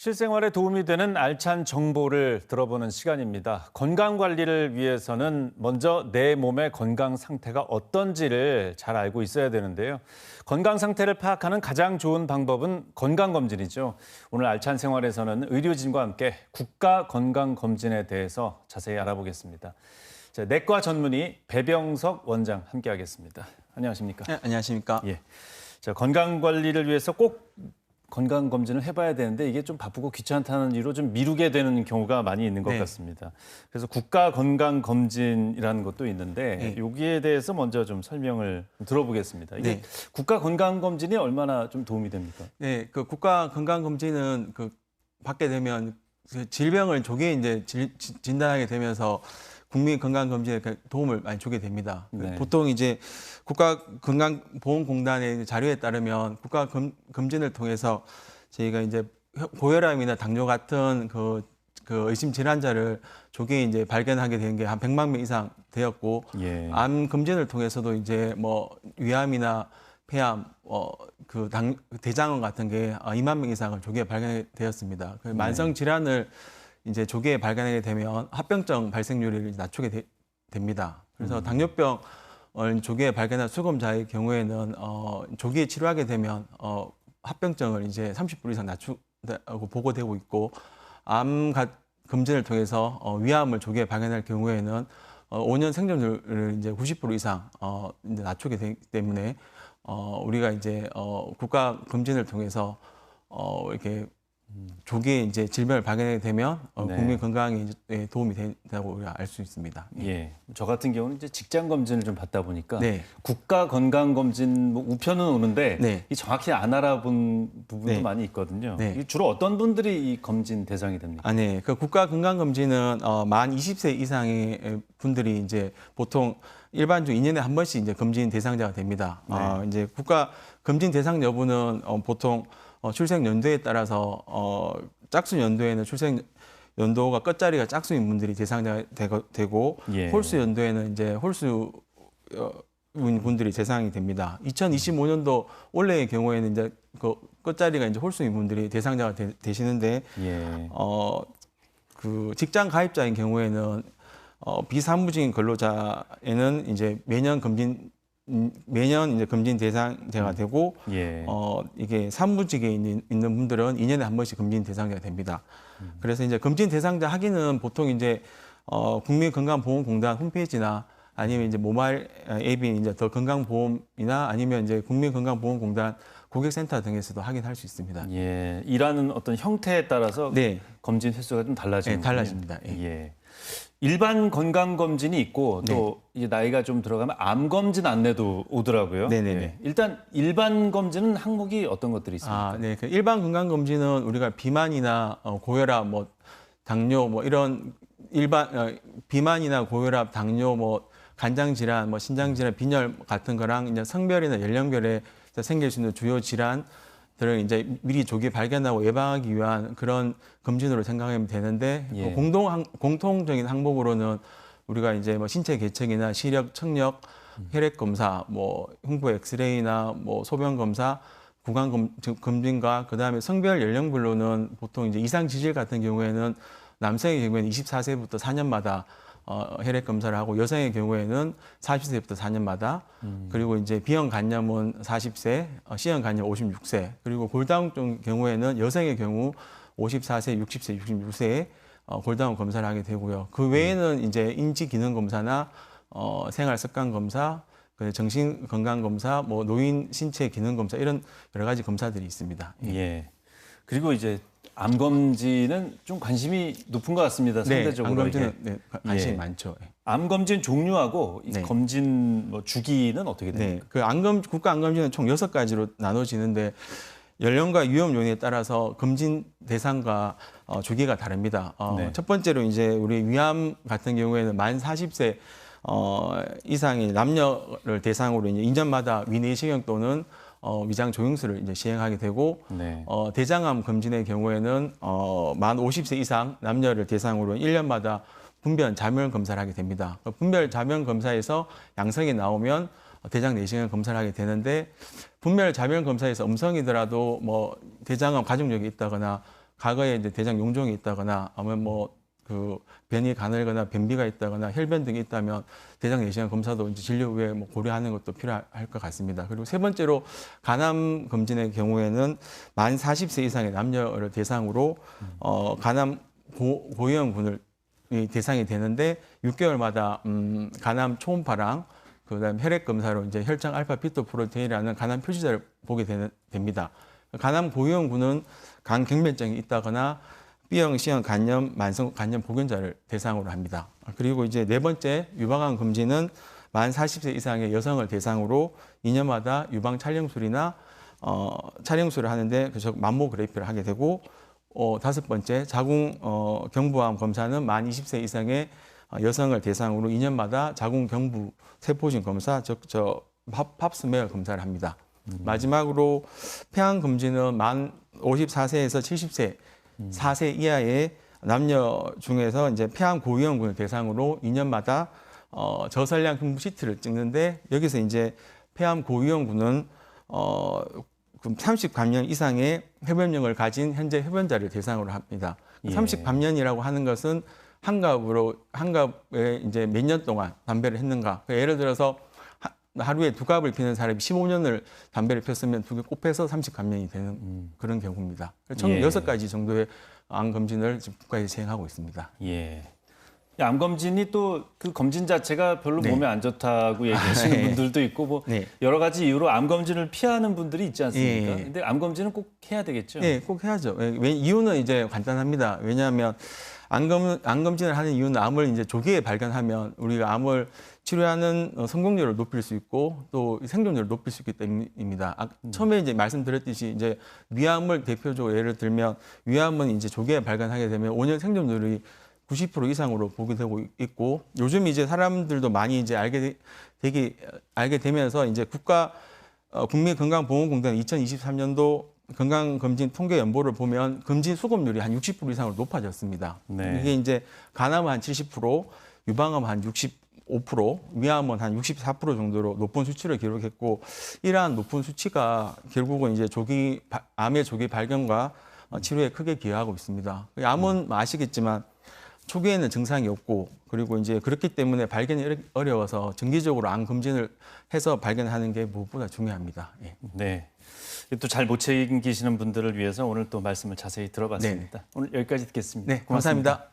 실생활에 도움이 되는 알찬 정보를 들어보는 시간입니다. 건강 관리를 위해서는 먼저 내 몸의 건강 상태가 어떤지를 잘 알고 있어야 되는데요. 건강 상태를 파악하는 가장 좋은 방법은 건강검진이죠. 오늘 알찬 생활에서는 의료진과 함께 국가 건강검진에 대해서 자세히 알아보겠습니다. 자, 내과 전문의 배병석 원장 함께하겠습니다. 안녕하십니까? 네, 안녕하십니까? 예. 자, 건강 관리를 위해서 꼭 건강검진을 해봐야 되는데 이게 좀 바쁘고 귀찮다는 이유로 좀 미루게 되는 경우가 많이 있는 것 같습니다. 그래서 국가건강검진이라는 것도 있는데 여기에 대해서 먼저 좀 설명을 들어보겠습니다. 이게 국가건강검진이 얼마나 좀 도움이 됩니까? 네, 그 국가건강검진은 받게 되면 질병을 조기에 이제 진단하게 되면서 국민건강검진에 도움을 많이 주게 됩니다. 보통 이제 국가건강보험공단의 자료에 따르면 국가검진을 통해서 저희가 이제 고혈압이나 당뇨 같은 그 의심 질환자를 조기에 이제 발견하게 된 게 한 100만 명 이상 되었고, 암 검진을 통해서도 이제 뭐 위암이나 폐암, 대장암 같은 게 2만 명 이상을 조기에 발견되었습니다. 만성 질환을 이제 조기에 발견하게 되면 합병증 발생률을 낮추게 됩니다. 그래서 당뇨병을 조기에 발견한 수검자의 경우에는 조기에 치료하게 되면 합병증을 이제 30% 이상 낮추고 보고되고 있고, 암 검진을 통해서 위암을 조기에 발견할 경우에는 5년 생존율을 이제 90% 이상 이제 낮추게 되기 때문에 우리가 이제 국가 검진을 통해서 이렇게 조기에 이제 질병을 발견하게 되면 국민 건강에 도움이 된다고 우리가 알 수 있습니다. 예, 저 같은 경우는 이제 직장 검진을 좀 받다 보니까 국가 건강 검진 뭐 우편은 오는데 이 정확히 안 알아본 부분도 많이 있거든요. 주로 어떤 분들이 이 검진 대상이 됩니까? 네, 그 국가 건강 검진은 만 20세 이상의 분들이 이제 보통 일반적으로 2년에 한 번씩 이제 검진 대상자가 됩니다. 이제 국가 검진 대상 여부는 보통 출생 연도에 따라서 짝수 연도에는 출생 연도가 끝자리가 짝수인 분들이 대상자가 되고 홀수 연도에는 이제 홀수 분들이 대상이 됩니다. 2025년도 올해의 경우에는 이제 그 끝자리가 이제 홀수인 분들이 대상자가 되시는데 그 직장 가입자인 경우에는 비사무직인 근로자에는 이제 매년 이제 검진 대상자가 되고 이게 사무직에 있는 분들은 2년에 한 번씩 검진 대상자가 됩니다. 그래서 이제 검진 대상자 확인은 보통 이제 국민건강보험공단 홈페이지나 아니면 이제 모바일 앱인 이제 더 건강보험이나 아니면 이제 국민건강보험공단 고객센터 등에서도 확인할 수 있습니다. 일하는 어떤 형태에 따라서 검진 횟수가 좀 달라지는 달라집니다. 일반 건강검진이 있고 또 이제 나이가 좀 들어가면 암검진 안내도 오더라고요. 일단 일반 검진은 항목이 어떤 것들이 있습니까? 그 일반 건강검진은 우리가 비만이나 고혈압, 뭐 당뇨, 뭐 이런 비만이나 고혈압, 당뇨, 뭐 간장질환, 뭐 신장질환, 빈혈 같은 거랑 이제 성별이나 연령별에 생길 수 있는 주요 질환들을 이제 미리 조기 발견하고 예방하기 위한 그런 검진으로 생각하면 되는데 공통적인 항목으로는 우리가 이제 뭐 신체 계층이나 시력, 청력, 혈액 검사, 뭐 흉부 엑스레이나 뭐 소변 검사, 구강 검진과 그다음에 성별 연령별로는 보통 이제 이상 지질 같은 경우에는 남성의 경우에는 24세부터 4년마다 혈액 검사를 하고 여성의 경우에는 40세부터 4년마다 그리고 이제 B형 간염은 40세, C형 간염 56세 그리고 골다공증 경우에는 여성의 경우 54세, 60세, 66세에 골다공 검사를 하게 되고요. 그 외에는 이제 인지 기능 검사나 생활 습관 검사, 정신 건강 검사, 뭐 노인 신체 기능 검사 이런 여러 가지 검사들이 있습니다. 그리고 이제 암 검진은 좀 관심이 높은 것 같습니다. 상대적으로. 암 검진은 관심이 많죠. 암 검진 종류하고 이 검진 뭐 주기는 어떻게 됩니까? 국가 암 검진은 총 6가지로 나눠지는데 연령과 위험 요인에 따라서 검진 대상과 주기가 다릅니다. 첫 번째로 이제 우리 위암 같은 경우에는 만 40세 이상의 남녀를 대상으로 이제 2년마다 위내시경 또는 위장 조영술을 이제 시행하게 되고 대장암 검진의 경우에는 만 50세 이상 남녀를 대상으로 1년마다 분별 자면 검사를 하게 됩니다. 분별 자면 검사에서 양성이 나오면 대장 내시경 검사를 하게 되는데 분별 자면 검사에서 음성이더라도 뭐 대장암 가족력이 있다거나 과거에 이제 대장 용종이 있다거나 아니면 뭐 그 변이 가늘거나 변비가 있다거나 혈변 등이 있다면 대장 내시경 검사도 이제 진료 후에 뭐 고려하는 것도 필요할 것 같습니다. 그리고 세 번째로 간암 검진의 경우에는 만 40세 이상의 남녀를 대상으로 간암 고위험군을 대상이 되는데 6개월마다 간암 초음파랑 그다음 혈액 검사로 이제 혈장 알파 비토 프로테인이라는 간암 표시자를 보게 됩니다. 간암 고위험군은 간 경변증이 있다거나 B형, C형 간염, 만성 간염 보균자를 대상으로 합니다. 그리고 이제 네 번째 유방암 검진은 만 40세 이상의 여성을 대상으로 2년마다 유방 촬영술이나 촬영술을 하는데 그래서 맘모그래피를 하게 되고 다섯 번째 자궁 경부암 검사는 만 20세 이상의 여성을 대상으로 2년마다 자궁 경부 세포진 검사, 즉 팝스메어 검사를 합니다. 마지막으로 폐암 검진은 만 54세에서 70세 4세 이하의 남녀 중에서 이제 폐암 고위험군을 대상으로 2년마다 저설량 흉부 CT를 찍는데 여기서 이제 폐암 고위험군은 30감년 이상의 흡연력을 가진 현재 흡연자를 대상으로 합니다. 예. 30감년이라고 하는 것은 한갑에 이제 몇 년 동안 담배를 했는가. 예를 들어서 하루에 2갑을 피는 사람이 15년을 담배를 폈으면 2개 곱해서 30감년이 되는 그런 경우입니다. 총 예. 6가지 정도의 암 검진을 지금 국가에서 시행하고 있습니다. 예. 암 검진이 또 그 검진 자체가 별로 네. 몸에 안 좋다고 얘기하시는 네. 분들도 있고 뭐 네. 여러 가지 이유로 암 검진을 피하는 분들이 있지 않습니까? 예. 근데 암 검진은 꼭 해야 되겠죠. 네, 꼭 해야죠. 이유는 이제 간단합니다. 왜냐하면 암 검진을 하는 이유는 암을 이제 조기에 발견하면 우리가 암을 치료하는 성공률을 높일 수 있고 또 생존율을 높일 수 있기 때문입니다. 처음에 이제 말씀드렸듯이 이제 위암을 대표적으로 예를 들면 위암은 이제 조기에 발견하게 되면 5년 생존율이 90% 이상으로 보게 되고 있고 요즘 이제 사람들도 많이 이제 알게 되면서 이제 국민건강보험공단 2023년도 건강검진 통계 연보를 보면 검진 수급률이 한 60% 이상으로 높아졌습니다. 네. 이게 이제 간암은 한 70%, 유방암은 한 65%, 위암은 한 64% 정도로 높은 수치를 기록했고 이러한 높은 수치가 결국은 이제 암의 조기 발견과 치료에 크게 기여하고 있습니다. 암은 아시겠지만 초기에는 증상이 없고 그리고 이제 그렇기 때문에 발견이 어려워서 정기적으로 암 검진을 해서 발견하는 게 무엇보다 중요합니다. 예. 네. 또 잘 못 챙기시는 분들을 위해서 오늘 또 말씀을 자세히 들어봤습니다. 네. 오늘 여기까지 듣겠습니다. 네, 감사합니다.